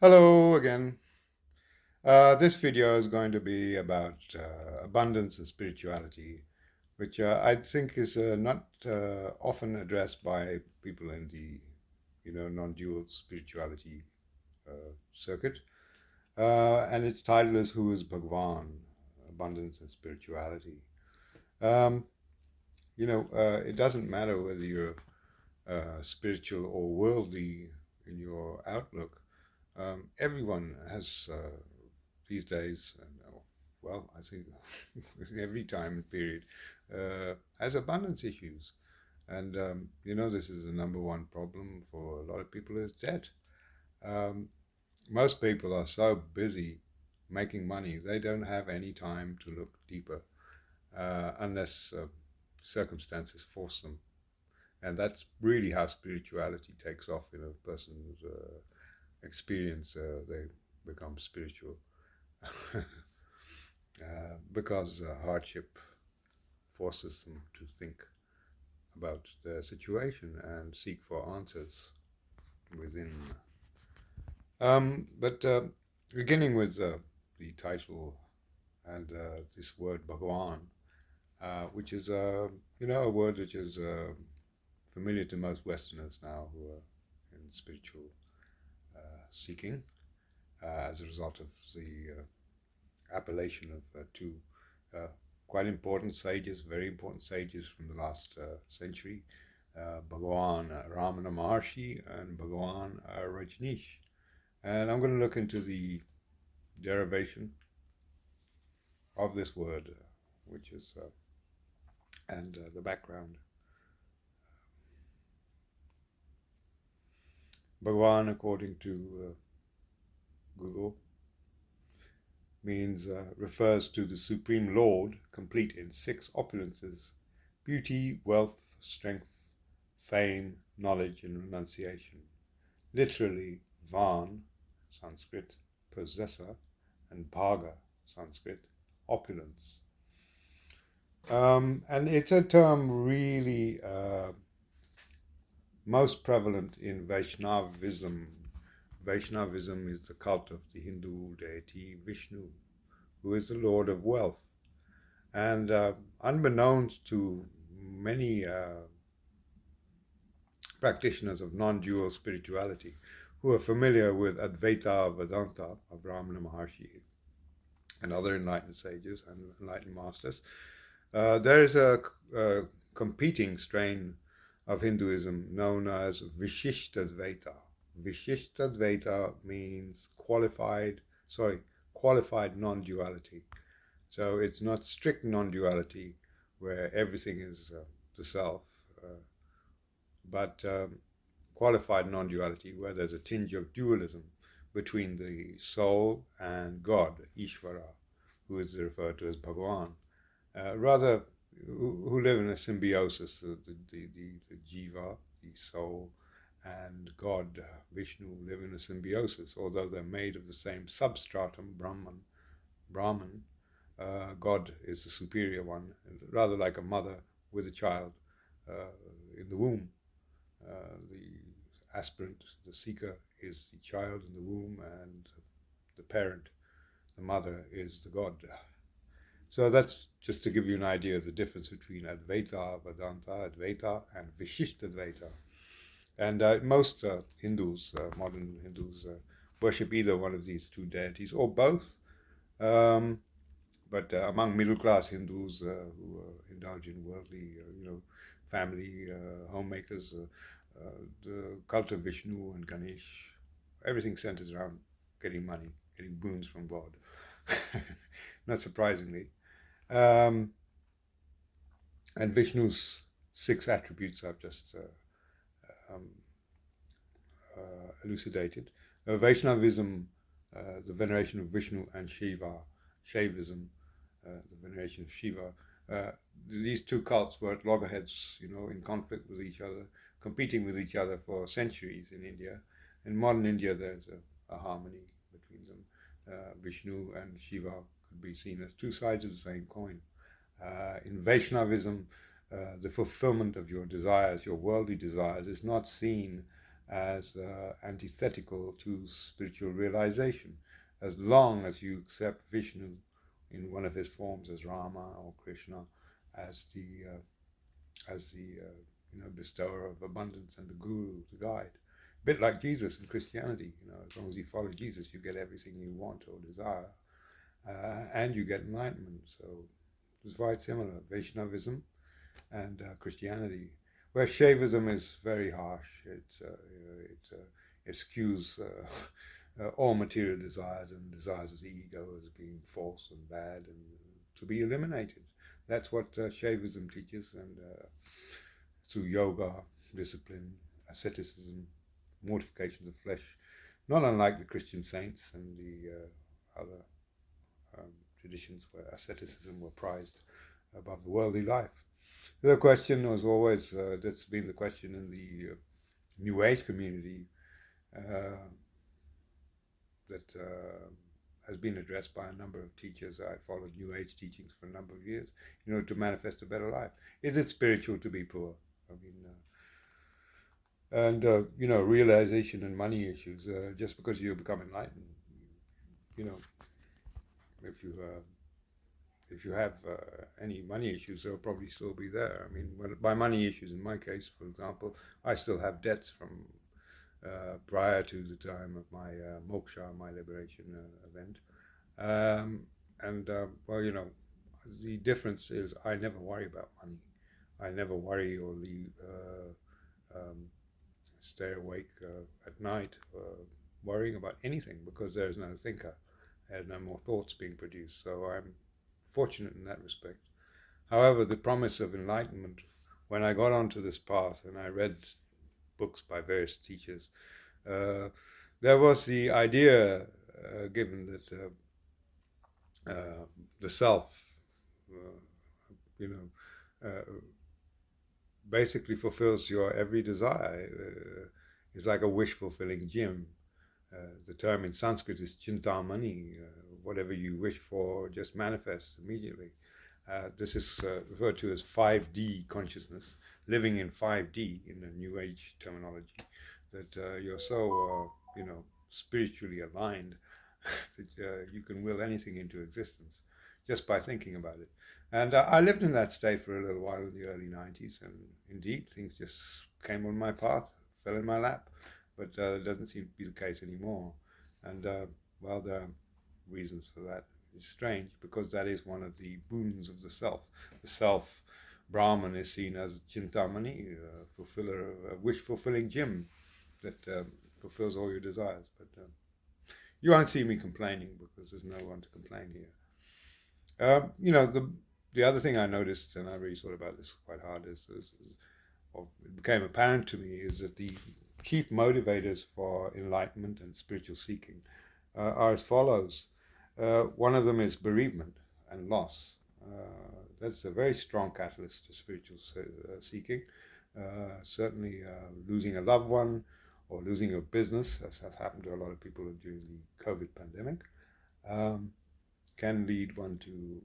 Hello again. This video is going to be about abundance and spirituality, which I think is not often addressed by people in the non-dual spirituality circuit. And its title is "Who is Bhagavan? Abundance and Spirituality." Um, it doesn't matter whether you're spiritual or worldly in your outlook. Everyone has these days, well, I think every time period has abundance issues. And, this is the number one problem for a lot of people is debt. Um, Most people are so busy making money, they don't have any time to look deeper unless circumstances force them. And that's really how spirituality takes off in a person's experience. They become spiritual. Because hardship forces them to think about their situation and seek for answers within. But beginning with the title and this word Bhagavan, which is a word which is familiar to most Westerners now who are in spiritual seeking as a result of the appellation of two uh, quite important sages, very important sages from the last century, Bhagavan Ramana Maharshi and Bhagavan Rajneesh. And I'm going to look into the derivation of this word, which is, and the background. Bhagavan, according to Google, means refers to the Supreme Lord, complete in six opulences: beauty, wealth, strength, fame, knowledge, and renunciation. Literally, Van, Sanskrit, possessor, and Bhaga, Sanskrit, opulence. And it's a term really most prevalent in Vaishnavism. Vaishnavism is the cult of the Hindu deity Vishnu, who is the Lord of wealth. And unbeknownst to many practitioners of non-dual spirituality who are familiar with Advaita Vedanta of Ramana Maharshi and other enlightened sages and enlightened masters, there is a competing strain of Hinduism known as Vishishtadvaita. Vishishtadvaita means qualified non-duality. So it's not strict non-duality where everything is the self, but qualified non-duality where there's a tinge of dualism between the soul and God, Ishvara, who is referred to as Bhagavan. Rather, who live in a symbiosis, the jiva, the soul, and God, Vishnu, live in a symbiosis, although they're made of the same substratum, Brahman. God is the superior one, rather like a mother with a child in the womb. The aspirant, the seeker, is the child in the womb, and the parent, the mother, is the God. So that's just to give you an idea of the difference between Advaita Vedanta, Advaita, and Vishishtadvaita. And most Hindus, modern Hindus, worship either one of these two deities or both. Um, but among middle-class Hindus who indulge in worldly, family homemakers, the cult of Vishnu and Ganesh, everything centers around getting money, getting boons from God. Not surprisingly. Um, and Vishnu's six attributes I've just um, elucidated. Vaishnavism, the veneration of Vishnu, and Shaivism, the veneration of Shiva. These two cults were at loggerheads, in conflict with each other, competing with each other for centuries in India. In modern India, there's a harmony between them. Vishnu and Shiva could be seen as two sides of the same coin. In Vaishnavism, the fulfillment of your desires, your worldly desires, is not seen as antithetical to spiritual realization, as long as you accept Vishnu in one of his forms as Rama or Krishna as the bestower of abundance and the guru, the guide. A bit like Jesus in Christianity, as long as you follow Jesus, you get everything you want or desire, and you get enlightenment. So it's quite similar, Vaishnavism and Christianity, where Shaivism is very harsh. It skews all material desires and desires of the ego as being false and bad and to be eliminated. That's what Shaivism teaches, and through yoga, discipline, asceticism, mortification of the flesh, not unlike the Christian saints and the other traditions where asceticism were prized above the worldly life. The question was always, that's been the question in the New Age community that has been addressed by a number of teachers. I followed New Age teachings for a number of years in order to manifest a better life. Is it spiritual to be poor? I mean, realization and money issues. Just because you become enlightened, if you have any money issues, they'll probably still be there. I mean, by money issues, in my case, for example, I still have debts from prior to the time of my moksha, my liberation event. The difference is I never worry about money. I never worry or stay awake at night worrying about anything, because there is no thinker. There's no more thoughts being produced. So I'm fortunate in that respect. However, the promise of enlightenment, when I got onto this path and I read books by various teachers, there was the idea given that the self, basically fulfills your every desire. It's like a wish-fulfilling gym. The term in Sanskrit is chintamani. Whatever you wish for just manifests immediately. This is referred to as 5D consciousness, living in 5D in the New Age terminology, that you're so, spiritually aligned that you can will anything into existence just by thinking about it. And I lived in that state for a little while in the early 90s, and indeed things just came on my path, fell in my lap, but it doesn't seem to be the case anymore. And there are reasons for that. It's strange, because that is one of the boons of the self. The self, Brahman, is seen as Chintamani, fulfiller, a wish-fulfilling gym that fulfills all your desires. But you won't see me complaining, because there's no one to complain here. The other thing I noticed, and I really thought about this quite hard, or it became apparent to me, is that the chief motivators for enlightenment and spiritual seeking are as follows. One of them is bereavement and loss. That's a very strong catalyst to spiritual seeking. Certainly losing a loved one or losing your business, as has happened to a lot of people during the COVID pandemic, can lead one to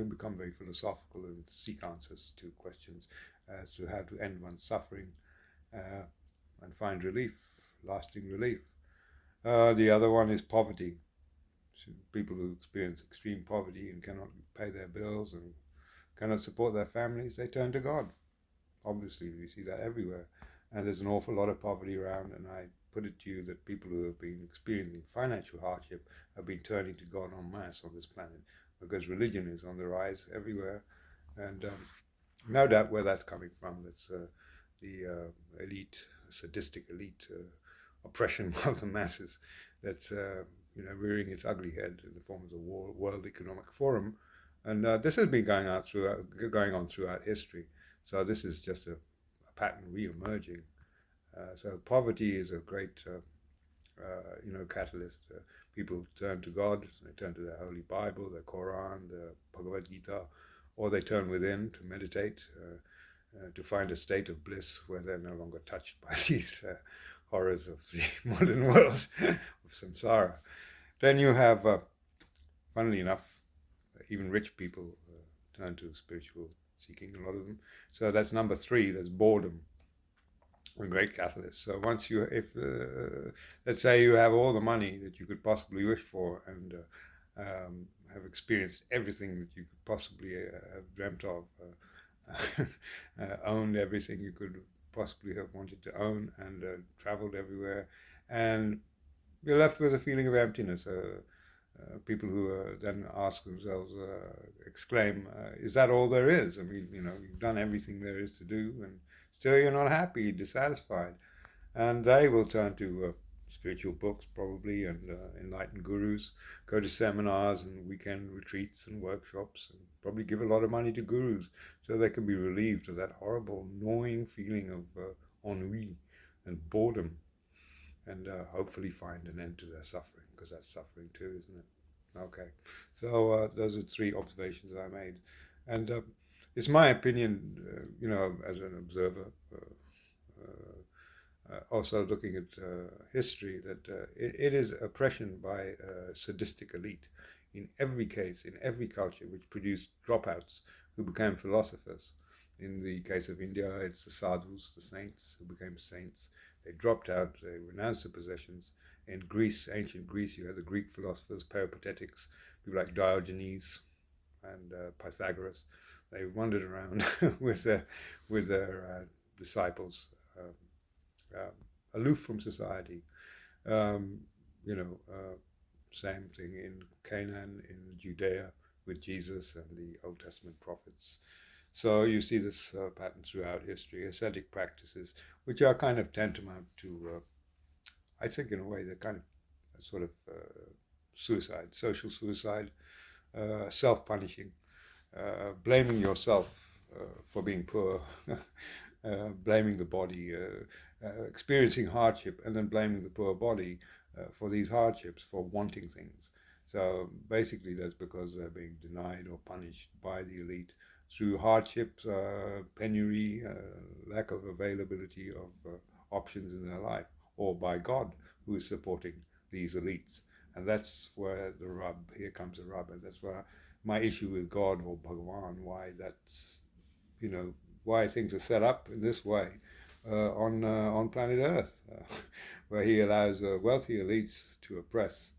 become very philosophical and seek answers to questions as to how to end one's suffering and find relief, lasting relief. The other one is poverty. People who experience extreme poverty and cannot pay their bills and cannot support their families, they turn to God. Obviously, we see that everywhere. And there's an awful lot of poverty around, and I put it to you that people who have been experiencing financial hardship have been turning to God en masse on this planet, because religion is on the rise everywhere. And no doubt where that's coming from. That's the elite, sadistic elite oppression of the masses that's rearing its ugly head in the form of the World Economic Forum. And this has been going on throughout history. So this is just a pattern re-emerging. So poverty is a great catalyst. People turn to God, they turn to their Holy Bible, the Quran, the Bhagavad Gita, or they turn within to meditate, to find a state of bliss where they're no longer touched by these horrors of the modern world of samsara. Then you have, funnily enough, even rich people turn to spiritual seeking, a lot of them. So that's number 3, that's boredom. a great catalyst. So once you, if let's say you have all the money that you could possibly wish for, and have experienced everything that you could possibly have dreamt of, owned everything you could possibly have wanted to own, and traveled everywhere, and you're left with a feeling of emptiness. People who then ask themselves, exclaim, "Is that all there is? I mean, you've done everything there is to do, and still you're not happy, dissatisfied." And they will turn to spiritual books, probably, and enlightened gurus, go to seminars and weekend retreats and workshops, and probably give a lot of money to gurus so they can be relieved of that horrible, gnawing feeling of ennui and boredom, and hopefully find an end to their suffering, because that's suffering too, isn't it? Okay, so those are three observations I made, and it's my opinion, as an observer, also looking at history, that it is oppression by a sadistic elite in every case, in every culture, which produced dropouts who became philosophers. In the case of India, it's the sadhus, the saints, who became saints. They dropped out, they renounced their possessions. In Greece, ancient Greece, you had the Greek philosophers, peripatetics, people like Diogenes and Pythagoras. They wandered around with their disciples, aloof from society. Um, Same thing in Canaan, in Judea, with Jesus and the Old Testament prophets. So you see this pattern throughout history, ascetic practices, which are kind of tantamount to, I think in a way, they're kind of sort of suicide, social suicide, self-punishing, blaming yourself for being poor, blaming the body, experiencing hardship, and then blaming the poor body for these hardships, for wanting things. So basically that's because they're being denied or punished by the elite through hardships, penury, lack of availability of options in their life, or by God, who is supporting these elites. And that's where the rub, here comes the rub, and that's where my issue with God or Bhagavan, why that's, why things are set up in this way on planet Earth, where he allows wealthy elites to oppress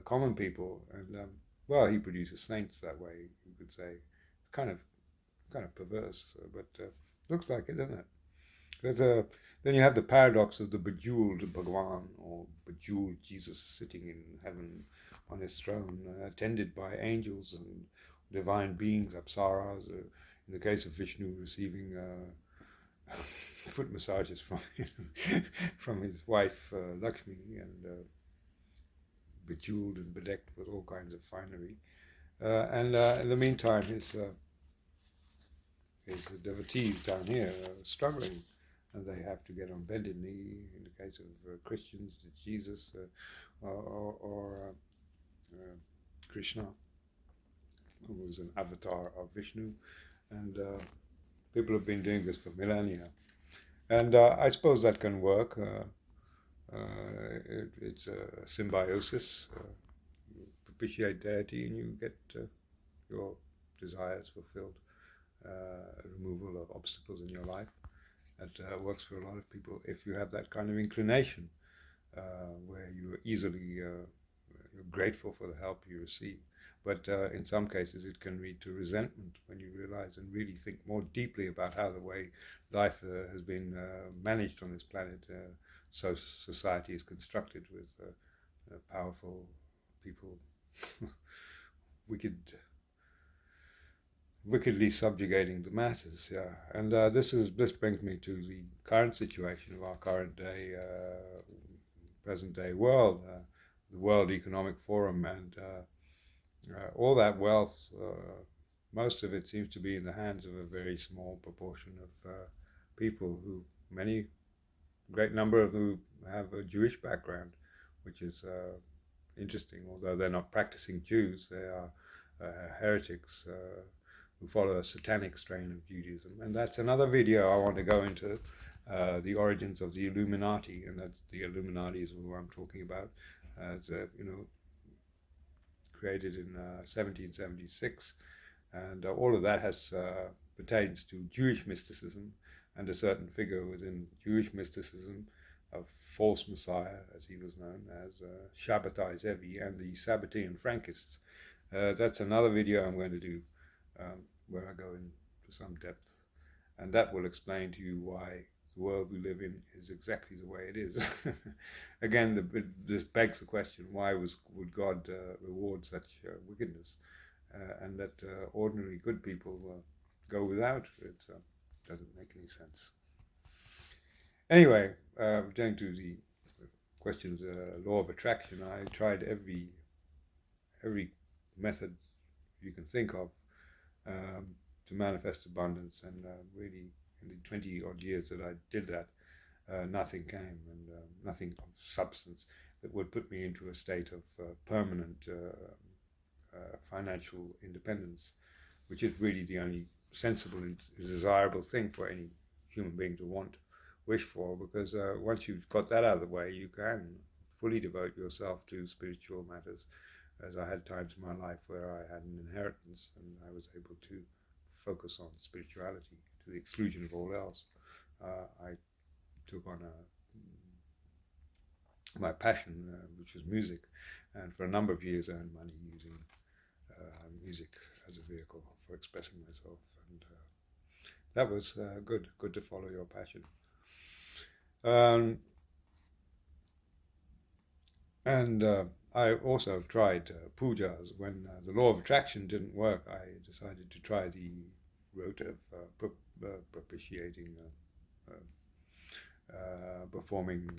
common people, and well, he produces saints that way. You could say it's kind of perverse, but looks like it, doesn't it? Then you have the paradox of the bejeweled Bhagavan, or bejeweled Jesus, sitting in heaven on his throne, attended by angels and divine beings, apsaras. In the case of Vishnu, receiving foot massages from his wife Lakshmi, and bejeweled and bedecked with all kinds of finery. And in the meantime, his devotees down here are struggling, and they have to get on bended knee. In the case of Christians, it's Jesus, or Krishna, who was an avatar of Vishnu, and people have been doing this for millennia. And I suppose that can work. It's a symbiosis. You propitiate deity and you get your desires fulfilled. Removal of obstacles in your life. That works for a lot of people if you have that kind of inclination, where you're easily you're grateful for the help you receive. But in some cases, it can lead to resentment when you realize and really think more deeply about how the way life has been managed on this planet, so society is constructed with powerful people, wickedly subjugating the masses. Yeah, and this brings me to the current situation of our current day, present day world, the World Economic Forum, and all that wealth, most of it seems to be in the hands of a very small proportion of people who, great number of who have a Jewish background, which is interesting. Although they're not practicing Jews, they are heretics who follow a satanic strain of Judaism. And that's another video I want to go into, the origins of the Illuminati, and that's the Illuminati is who I'm talking about, as created in 1776, and all of that has pertains to Jewish mysticism, and a certain figure within Jewish mysticism of false Messiah, as he was known as, Shabbatai Zevi, and the Sabbatean Frankists. That's another video I'm going to do where I go into some depth, and that will explain to you why the world we live in is exactly the way it is. Again, this begs the question, why would God reward such wickedness and let ordinary good people go without? It doesn't make any sense. Anyway, going to the questions, law of attraction, I tried every method you can think of to manifest abundance, and really in the 20 odd years that I did that, nothing came, and nothing of substance that would put me into a state of permanent financial independence, which is really the only sensible and desirable thing for any human being to want, wish for, because once you've got that out of the way, you can fully devote yourself to spiritual matters, as I had times in my life where I had an inheritance and I was able to focus on spirituality to the exclusion of all else. I took on my passion, which was music, and for a number of years earned money using music as a vehicle for expressing myself, and that was good to follow your passion. And I also tried pujas. When the law of attraction didn't work, I decided to try the route of propitiating, performing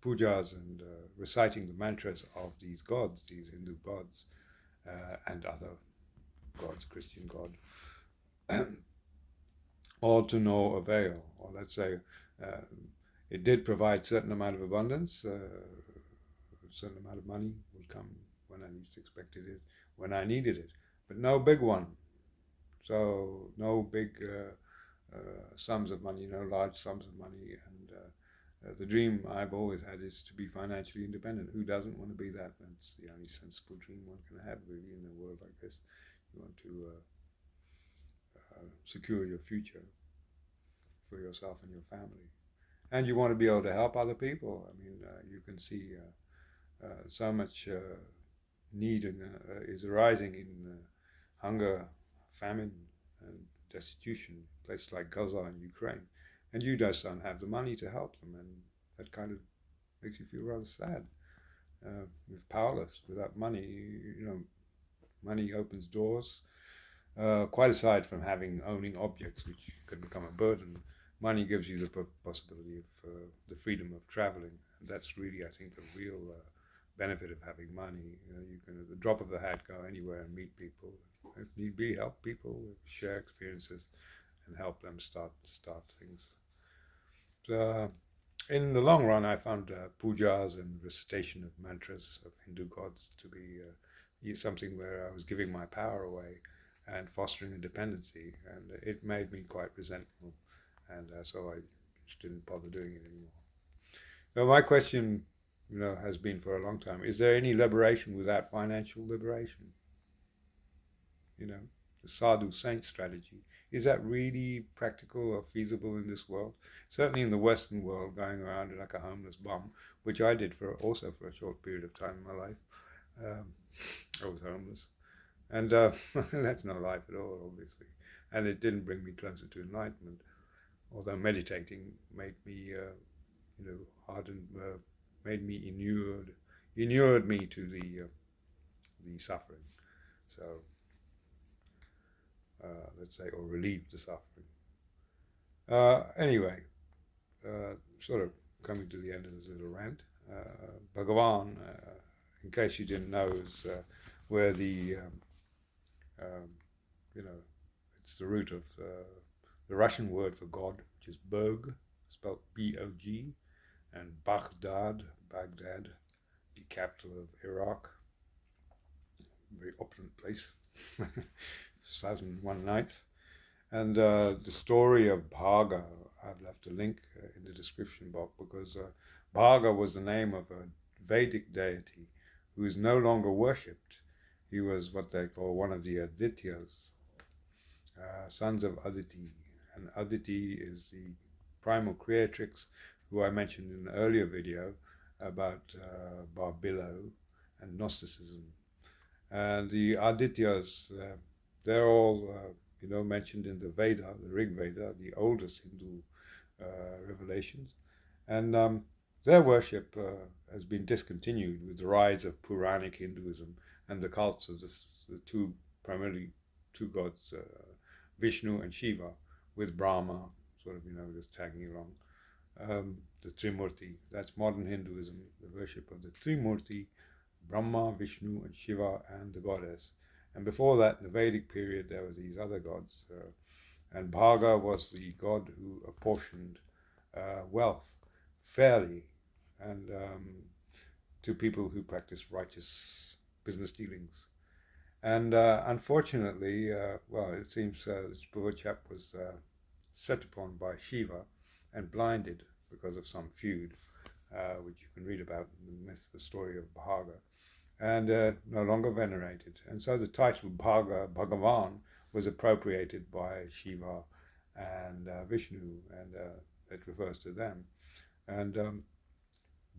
pujas and reciting the mantras of these gods, these Hindu gods, and other gods, Christian God, all to no avail. Or let's say it did provide certain amount of abundance, a certain amount of money would come when I least expected it, when I needed it, but no big one. So no big sums of money, no large sums of money, and the dream I've always had is to be financially independent. Who doesn't want to be that? That's the only sensible dream one can have, really, in a world like this. You want to secure your future for yourself and your family. And you want to be able to help other people. I mean, you can see so much need is arising in hunger, famine, and destitution, places like Gaza and Ukraine. And you just don't have the money to help them, and that kind of makes you feel rather sad. You're powerless without money. You know, money opens doors. Quite aside from owning objects, which can become a burden, money gives you the possibility of the freedom of traveling. And that's really, I think, the real benefit of having money. You can, at the drop of the hat, go anywhere and meet people. If need be, help people, share experiences, and help them start things. In the long run, I found pujas and recitation of mantras of Hindu gods to be something where I was giving my power away and fostering a dependency, and it made me quite resentful, and so I just didn't bother doing it anymore. So my question, has been for a long time: is there any liberation without financial liberation? The sadhu saint strategy, is that really practical or feasible in this world? Certainly in the Western world, going around like a homeless bum, which I did also for a short period of time in my life. I was homeless, and that's no life at all, obviously, and it didn't bring me closer to enlightenment, although meditating made me hardened, made me inured me to the suffering, so let's say, or relieve the suffering. Anyway, sort of coming to the end of this little rant, Bhagavan, in case you didn't know, is where the it's the root of the Russian word for God, which is Bog, spelled B-O-G, and Baghdad, the capital of Iraq, very opulent place, 1,001 nights. And the story of Bhaga, I've left a link in the description box, because Bhaga was the name of a Vedic deity who is no longer worshipped. He was what they call one of the Adityas, sons of Aditi. And Aditi is the primal creatrix who I mentioned in an earlier video about Barbilo and Gnosticism. And the Adityas, they're all mentioned in the Veda, the Rig Veda, the oldest Hindu revelations. And their worship has been discontinued with the rise of Puranic Hinduism and the cults of the primarily two gods, Vishnu and Shiva, with Brahma sort of just tagging along. The Trimurti, that's modern Hinduism, the worship of the Trimurti, Brahma, Vishnu, and Shiva, and the goddess. And before that, in the Vedic period, there were these other gods. And Bhaga was the god who apportioned wealth fairly and to people who practiced righteous business dealings. And unfortunately, it seems this poor chap was set upon by Shiva and blinded because of some feud, which you can read about in the myth, the story of Bhaga, and no longer venerated. And so the title Bhagavan was appropriated by Shiva and Vishnu, and it refers to them. And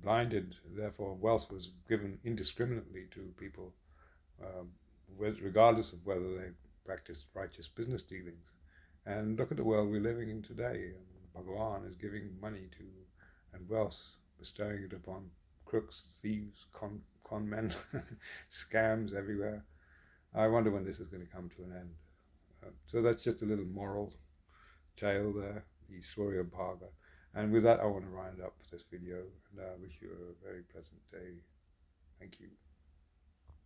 blinded, therefore, wealth was given indiscriminately to people, regardless of whether they practiced righteous business dealings. And look at the world we're living in today. Bhagavan is giving money to and wealth, bestowing it upon crooks, thieves, con men, scams everywhere. I wonder when this is going to come to an end. So that's just a little moral tale there, the story of Bhaga. And with that, I want to round up this video and wish you a very pleasant day. Thank you.